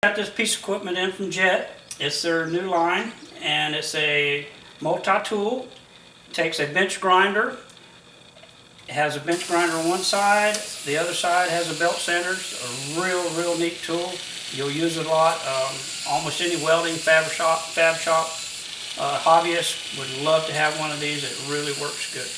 Got this piece of equipment in from JET. It's their new line, and it's a multi-tool. It takes a bench grinder. It has a bench grinder on one side. The other side has a belt sander. It's a real neat tool. You'll use it a lot. Almost any welding, fab shop, hobbyists would love to have one of these. It really works good.